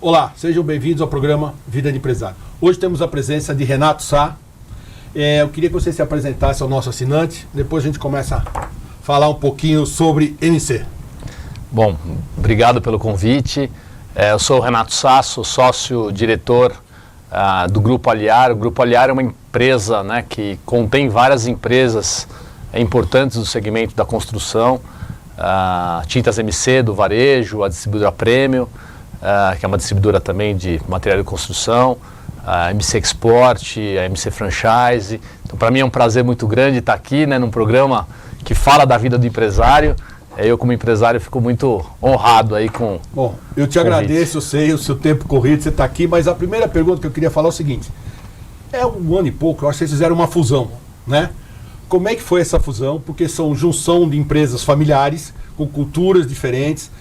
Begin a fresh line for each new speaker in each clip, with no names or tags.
Olá, sejam bem-vindos ao programa Vida de Empresário. Hoje temos a presença de Renato Sá. Eu queria que você se apresentasse ao nosso assinante, depois a gente começa a falar um pouquinho sobre MC.
Bom, obrigado pelo convite. Eu sou o Renato Sá, sou sócio-diretor do Grupo Aliar. O Grupo Aliar é uma empresa, né, que contém várias empresas importantes do segmento da construção. Tintas MC do varejo, a distribuidora Prêmio, que é uma distribuidora também de material de construção, a MC Export, a MC Franchise. Então, para mim é um prazer muito grande estar aqui, né, num programa que fala da vida do empresário. Eu, como empresário, fico muito honrado aí com...
Bom, eu te agradeço, eu sei o seu tempo corrido, você está aqui, mas a primeira pergunta que eu queria falar é o seguinte. É um ano e pouco, eu acho que vocês fizeram uma fusão, né? Como é que foi essa fusão? Porque são junção de empresas familiares, com culturas diferentes.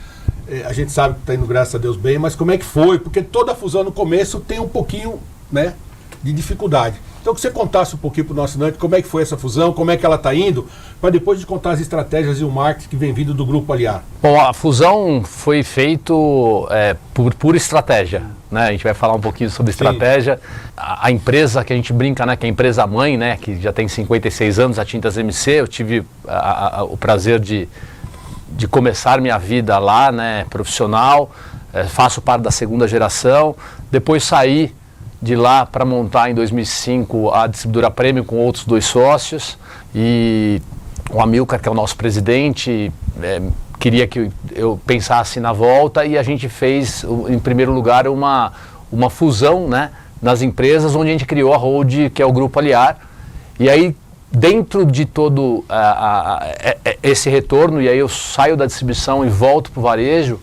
A gente sabe que está indo, graças a Deus, bem, mas como é que foi? Porque toda fusão no começo tem um pouquinho, né, de dificuldade. Então, que você contasse um pouquinho para o nosso assinante como é que foi essa fusão, como é que ela está indo, para depois de contar as estratégias e o marketing que vem vindo do Grupo Aliar.
Bom, a fusão foi feita por pura estratégia, né? A gente vai falar um pouquinho sobre estratégia. A empresa que a gente brinca, né, que é a empresa mãe, né, que já tem 56 anos, a Tintas MC, eu tive o prazer de começar minha vida lá, né, profissional, faço parte da segunda geração, depois saí de lá para montar em 2005 a distribuidora Prêmio com outros 2 sócios, e o Amilcar, que é o nosso presidente, queria que eu pensasse na volta, e a gente fez, em primeiro lugar, uma fusão, né, nas empresas, onde a gente criou a Hold, que é o Grupo Aliar. E aí, dentro de todo esse retorno, e aí eu saio da distribuição e volto para o varejo,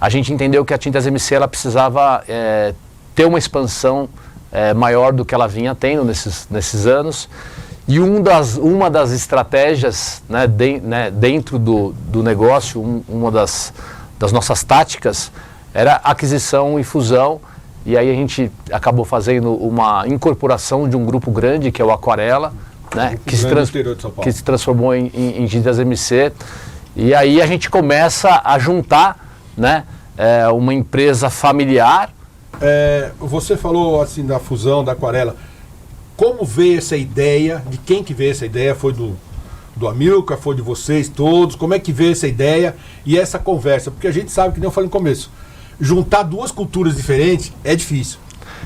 a gente entendeu que a Tintas MC ela precisava ter uma expansão maior do que ela vinha tendo nesses anos. E uma das estratégias, né, dentro do negócio, uma das nossas táticas, era aquisição e fusão. E aí a gente acabou fazendo uma incorporação de um grupo grande, que é o Aquarela, né, que se transformou em Tintas MC. E aí a gente começa a juntar, né, uma empresa familiar.
Você falou assim da fusão da Aquarela. Como veio essa ideia? De quem que veio essa ideia? Foi do Amilcar? Foi de vocês todos? Como é que veio essa ideia e essa conversa? Porque a gente sabe, que nem eu falei no começo, juntar 2 culturas diferentes é difícil.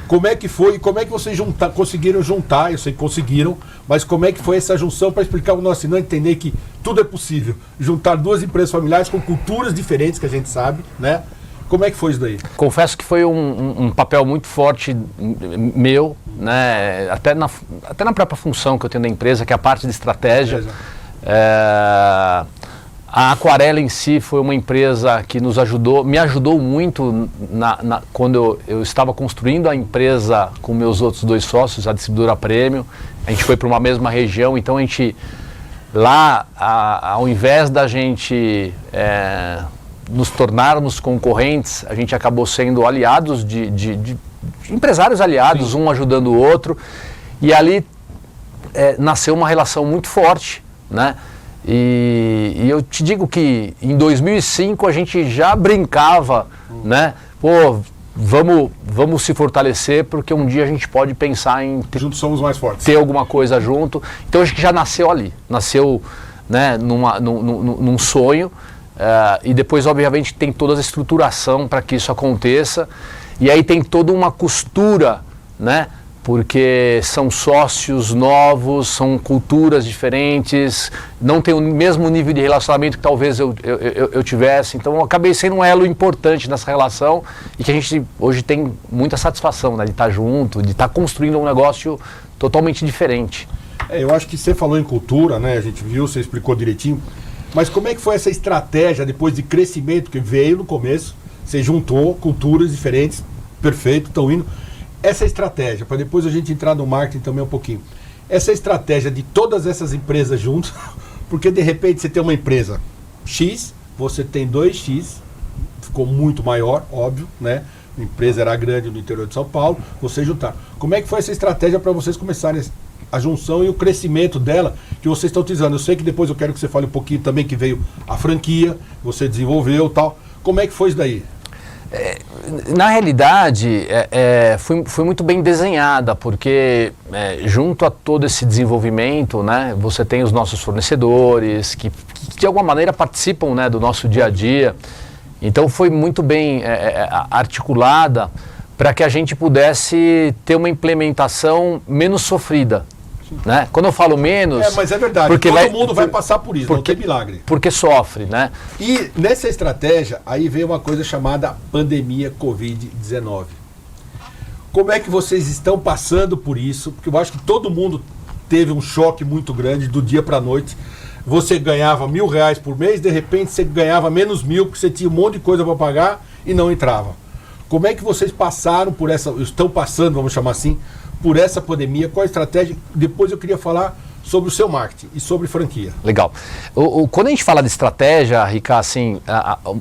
Como é que foi e como é que vocês conseguiram juntar? Eu sei que conseguiram, mas como é que foi essa junção, para explicar para o nosso assinante entender que tudo é possível? Juntar 2 empresas familiares com culturas diferentes, que a gente sabe, né? Como é que foi isso daí?
Confesso que foi um papel muito forte meu, né? Até na própria função que eu tenho da empresa, que é a parte de estratégia. A Aquarela em si foi uma empresa que me ajudou muito quando eu estava construindo a empresa com meus outros 2 sócios, a distribuidora Prêmio. A gente foi para uma mesma região, então a gente lá, ao invés da gente nos tornarmos concorrentes, a gente acabou sendo aliados de empresários aliados, um ajudando o outro, e ali nasceu uma relação muito forte, né? E eu te digo que em 2005 a gente já brincava, né? Pô, vamos se fortalecer, porque um dia a gente pode pensar em
juntos somos mais fortes,
ter alguma coisa junto. Então a gente já nasceu ali, nasceu, né, num sonho. E depois, obviamente, tem toda a estruturação para que isso aconteça. E aí tem toda uma costura, né? Porque são sócios novos, são culturas diferentes, não tem o mesmo nível de relacionamento que talvez eu tivesse. Então eu acabei sendo um elo importante nessa relação, e que a gente hoje tem muita satisfação, né, de estar junto, de estar construindo um negócio totalmente diferente.
Eu acho que você falou em cultura, né? A gente viu, você explicou direitinho. Mas como é que foi essa estratégia depois de crescimento que veio no começo? Você juntou culturas diferentes, perfeito, estão indo. Essa estratégia, para depois a gente entrar no marketing também um pouquinho. Essa estratégia de todas essas empresas juntas, porque de repente você tem uma empresa X, você tem 2X, ficou muito maior, óbvio, né? A empresa era grande no interior de São Paulo, vocês juntaram. Como é que foi essa estratégia para vocês começarem a junção e o crescimento dela que vocês estão utilizando? Eu sei que depois eu quero que você fale um pouquinho também que veio a franquia, você desenvolveu e tal. Como é que foi isso daí?
Na realidade, foi muito bem desenhada, porque junto a todo esse desenvolvimento, né, você tem os nossos fornecedores, que de alguma maneira participam, né, do nosso dia a dia. Então foi muito bem articulada para que a gente pudesse ter uma implementação menos sofrida. Né? Quando eu falo menos...
mas é verdade,
porque
todo mundo vai passar por isso, não tem milagre.
Porque sofre, né?
E nessa estratégia, aí veio uma coisa chamada pandemia Covid-19. Como é que vocês estão passando por isso? Porque eu acho que todo mundo teve um choque muito grande do dia para a noite. Você ganhava R$1.000 por mês, de repente você ganhava menos 1.000, porque você tinha um monte de coisa para pagar e não entrava. Como é que vocês passaram por essa, estão passando, vamos chamar assim, por essa pandemia? Qual a estratégia? Depois eu queria falar sobre o seu marketing e sobre franquia.
Legal. Quando a gente fala de estratégia, Rica, assim,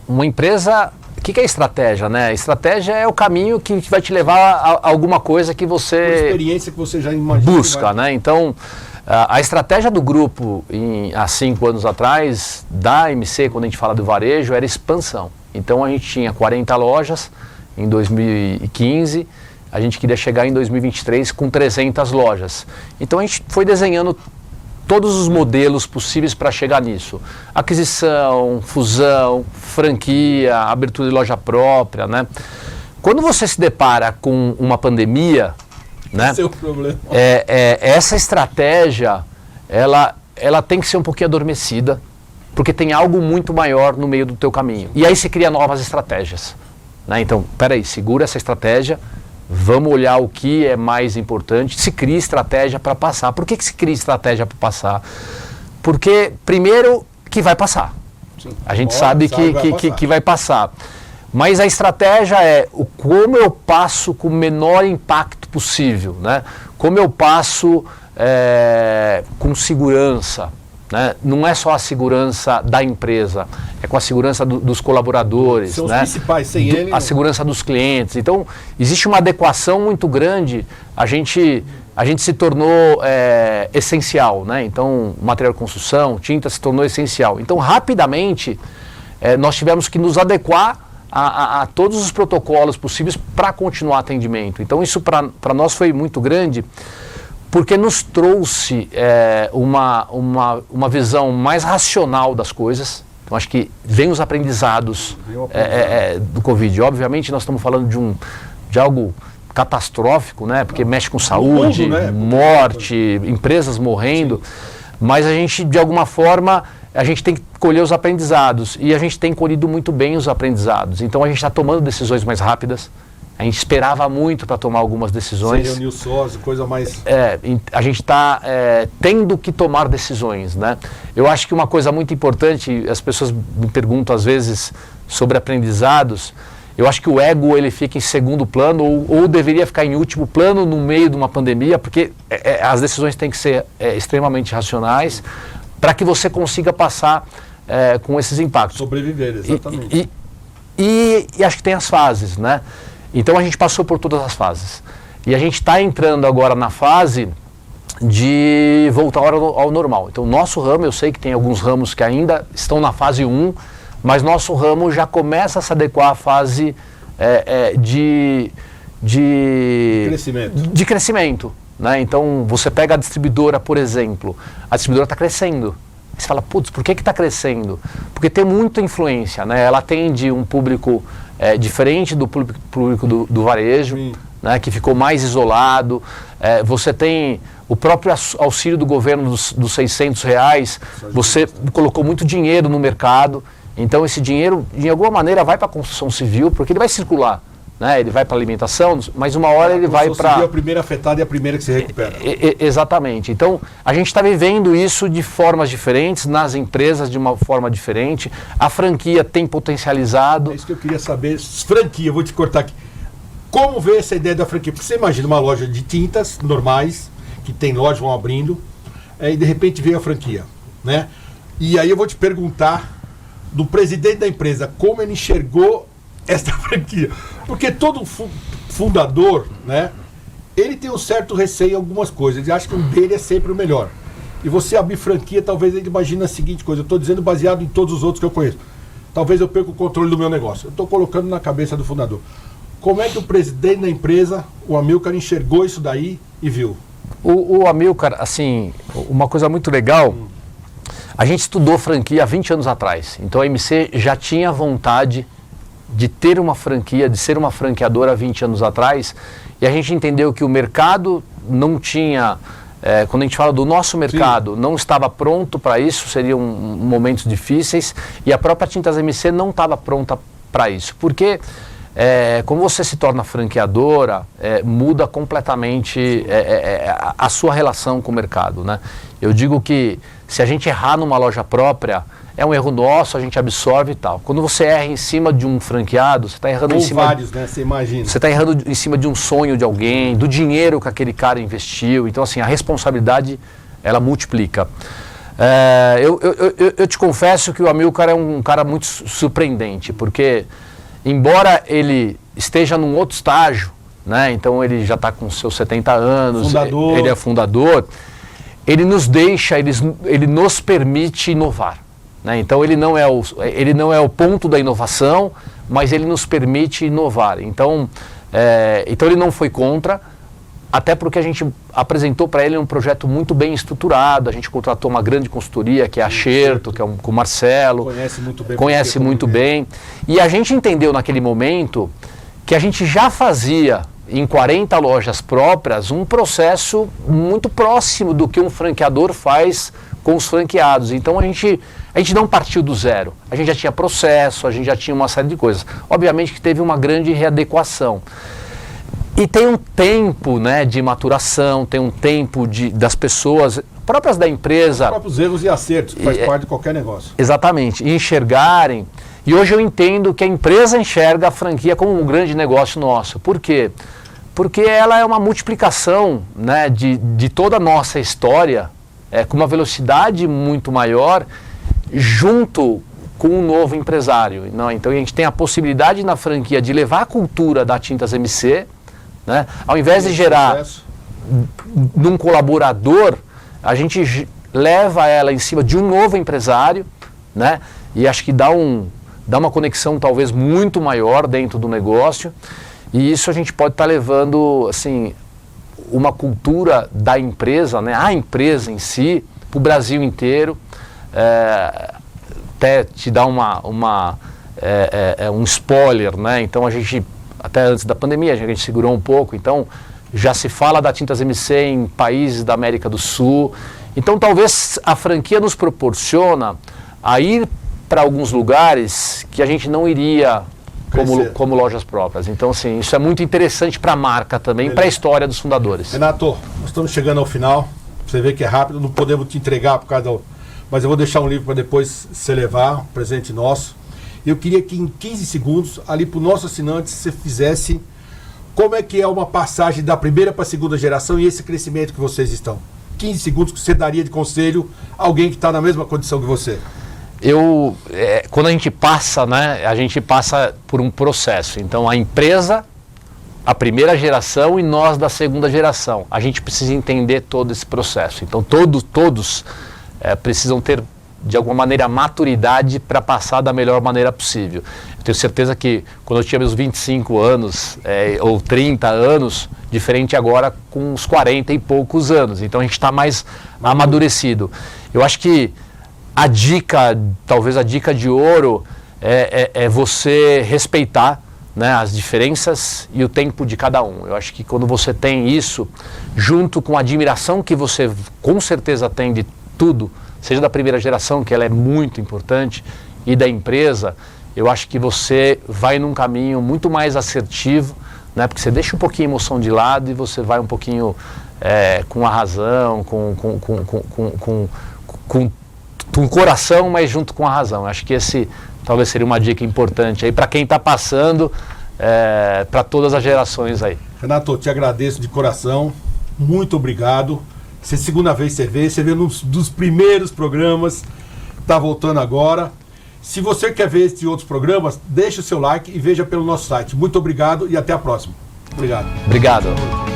uma empresa... O que é estratégia, né? Estratégia é o caminho que vai te levar a alguma coisa que você...
Uma experiência que você já imagina.
Busca, né? Então, a estratégia do grupo, há 5 anos atrás, da MC, quando a gente fala do varejo, era expansão. Então, a gente tinha 40 lojas em 2015, a gente queria chegar em 2023 com 300 lojas. Então, a gente foi desenhando todos os modelos possíveis para chegar nisso. Aquisição, fusão, franquia, abertura de loja própria, né? Quando você se depara com uma pandemia, né?
Esse é o problema.
Essa estratégia, ela tem que ser um pouquinho adormecida, porque tem algo muito maior no meio do teu caminho. E aí se cria novas estratégias, né? Então, peraí, segura essa estratégia. Vamos olhar o que é mais importante, se cria estratégia para passar. Por que se cria estratégia para passar? Porque, primeiro, que vai passar. Sim. A gente sabe que vai passar. Mas a estratégia é como eu passo com o menor impacto possível, né? Como eu passo com segurança. Né? Não é só a segurança da empresa, é com a segurança dos colaboradores.
São
né?
Os principais, sem ele...
A segurança dos clientes. Então, existe uma adequação muito grande, a gente se tornou essencial. Né? Então, material de construção, tinta se tornou essencial. Então, rapidamente, nós tivemos que nos adequar a todos os protocolos possíveis para continuar atendimento. Então, isso para nós foi muito grande, porque nos trouxe uma visão mais racional das coisas. Então, acho que vem os aprendizados do Covid. Obviamente, nós estamos falando de algo catastrófico, né? Porque mexe com saúde, mundo, né? Morte, empresas morrendo. Sim. Mas a gente, de alguma forma, a gente tem que colher os aprendizados. E a gente tem colhido muito bem os aprendizados. Então, a gente está tomando decisões mais rápidas. A gente esperava muito para tomar algumas decisões.
Sem reunir o sócio, coisa mais...
A gente está tendo que tomar decisões, né? Eu acho que uma coisa muito importante, as pessoas me perguntam às vezes sobre aprendizados, eu acho que o ego ele fica em segundo plano ou deveria ficar em último plano no meio de uma pandemia, porque as decisões têm que ser extremamente racionais para que você consiga passar com esses impactos.
Sobreviver, exatamente.
E acho que tem as fases, né? Então a gente passou por todas as fases. E a gente está entrando agora na fase de voltar ao normal. Então nosso ramo, eu sei que tem alguns ramos que ainda estão na fase 1, mas nosso ramo já começa a se adequar à fase de crescimento. Né? Então você pega a distribuidora, por exemplo, a distribuidora está crescendo. Você fala, putz, por que está crescendo? Porque tem muita influência, né? Ela atende um público diferente do público do varejo, né? Que ficou mais isolado. Você tem o próprio auxílio do governo dos R$600, você colocou muito dinheiro no mercado, então esse dinheiro, de alguma maneira, vai para a construção civil, porque ele vai circular. Né? Ele vai para a alimentação, mas uma hora ele vai para...
A primeira afetada e a primeira que se recupera.
Exatamente. Então, a gente está vivendo isso de formas diferentes, nas empresas de uma forma diferente. A franquia tem potencializado...
É isso que eu queria saber. Franquia, vou te cortar aqui. Como vê essa ideia da franquia? Porque você imagina uma loja de tintas normais, que tem loja, vão abrindo, e de repente veio a franquia. Né? E aí eu vou te perguntar do presidente da empresa, como ele enxergou esta franquia. Porque todo fundador, né, ele tem um certo receio em algumas coisas. Ele acha que o dele é sempre o melhor. E você abrir franquia, talvez ele imagine a seguinte coisa. Eu estou dizendo baseado em todos os outros que eu conheço. talvez eu perca o controle do meu negócio. Eu estou colocando na cabeça do fundador. Como é que o presidente da empresa, o Amilcar, enxergou isso daí e viu?
O Amilcar, assim, uma coisa muito legal, a gente estudou franquia há 20 anos atrás. Então a MC já tinha vontade de ter uma franquia, de ser uma franqueadora há 20 anos atrás, e a gente entendeu que o mercado não tinha, quando a gente fala do nosso mercado, não estava pronto para isso, seriam momentos difíceis, e a própria Tintas MC não estava pronta para isso, porque como você se torna franqueadora, muda completamente a sua relação com o mercado, né? Eu digo que se a gente errar numa loja própria, é um erro nosso, a gente absorve e tal. Quando você erra em cima de um franqueado, você está errando em cima...
vários, né? Você imagina.
Você está errando em cima de um sonho de alguém, do dinheiro que aquele cara investiu. Então, assim, a responsabilidade, ela multiplica. Eu te confesso que o Amilcar é um cara muito surpreendente, porque, embora ele esteja num outro estágio, né? Então ele já está com seus 70 anos,
fundador.
Ele é fundador, ele nos deixa, ele nos permite inovar. Né? Então ele não é o ponto da inovação, mas ele nos permite inovar. Então ele não foi contra, até porque a gente apresentou para ele um projeto muito bem estruturado. A gente contratou uma grande consultoria, que é a Xerto, que é com o Marcelo. Conhece muito bem. E a gente entendeu naquele momento que a gente já fazia em 40 lojas próprias um processo muito próximo do que um franqueador faz com os franqueados. Então a gente não partiu do zero. A gente já tinha processo, a gente já tinha uma série de coisas. Obviamente que teve uma grande readequação. E tem um tempo, né, de maturação, tem um tempo das pessoas próprias da empresa... Os
próprios erros e acertos, que faz parte de qualquer negócio.
Exatamente, e enxergarem. E hoje eu entendo que a empresa enxerga a franquia como um grande negócio nosso. Por quê? Porque ela é uma multiplicação, né, de toda a nossa história, com uma velocidade muito maior, junto com um novo empresário. Não, então a gente tem a possibilidade na franquia de levar a cultura da Tintas MC, né, ao invés de gerar num colaborador, a gente leva ela em cima de um novo empresário, né, e acho que dá uma conexão talvez muito maior dentro do negócio. E isso a gente pode estar levando, assim, uma cultura da empresa, né, a empresa em si, para o Brasil inteiro. Até te dar um spoiler, né? Então a gente, até antes da pandemia, a gente segurou um pouco, então já se fala da Tintas MC em países da América do Sul. Então talvez a franquia nos proporciona a ir para alguns lugares que a gente não iria como lojas próprias. Então, assim, isso é muito interessante para a marca também, para a história dos fundadores.
Renato, nós estamos chegando ao final. Você vê que é rápido, não podemos te entregar por causa do... Mas eu vou deixar um livro para depois você levar, um presente nosso. Eu queria que em 15 segundos, ali para o nosso assinante, você fizesse como é que é uma passagem da primeira para a segunda geração e esse crescimento que vocês estão. 15 segundos que você daria de conselho a alguém que está na mesma condição que você.
Quando a gente passa, né, a gente passa por um processo. Então a empresa, a primeira geração e nós da segunda geração. A gente precisa entender todo esse processo. Então todos precisam ter, de alguma maneira, maturidade para passar da melhor maneira possível. Eu tenho certeza que quando eu tinha meus 25 anos ou 30 anos, diferente agora com uns 40 e poucos anos. Então a gente está mais amadurecido. Eu acho que talvez a dica de ouro é você respeitar, né, as diferenças e o tempo de cada um. Eu acho que quando você tem isso, junto com a admiração que você com certeza tem de tudo, seja da primeira geração, que ela é muito importante, e da empresa, eu acho que você vai num caminho muito mais assertivo, né, porque você deixa um pouquinho a emoção de lado e você vai um pouquinho com a razão, com o coração, mas junto com a razão. Acho que esse talvez seria uma dica importante aí para quem está passando, para todas as gerações aí.
Renato, te agradeço de coração, muito obrigado. Se é a segunda vez que você vê num dos primeiros programas, está voltando agora. Se você quer ver esses outros programas, deixe o seu like e veja pelo nosso site. Muito obrigado e até a próxima. Obrigado.
Obrigado.